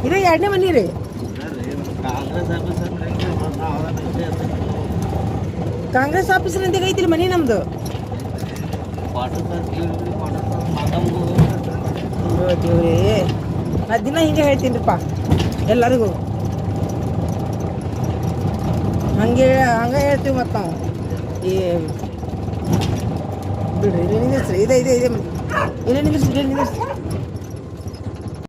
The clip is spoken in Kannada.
ಇದೇ ಎರಡನೇ ಮನಿ ರೀ. ಕಾಂಗ್ರೆಸ್ ಆಫೀಸರ್ ಅಂತ ಐತಿಲ್ಲ ಮನಿ ನಮ್ದು. ದೇವ್ರೇ, ನಾ ದಿನ ಹಿಂಗೆ ಹೇಳ್ತೀನಿಪ್ಪ ಎಲ್ಲರಿಗೂ. ಹಂಗೆ ಹೇಳ್ತೀವಿ ಮತ್ತು ನಾವು. ಈ ಬಿಡ್ರಿ, ಇಲ್ಲೇ ನಿಂದಿರ್ಸ್ರಿ. ಇದೆ ಇದೆ ಇದೆ ಇಲ್ಲೇ ನಿಂದಿರ್ಸ್ರಿ, ಇಲ್ಲೇ ನಿಂದಿರ್ಸ್ರಿ.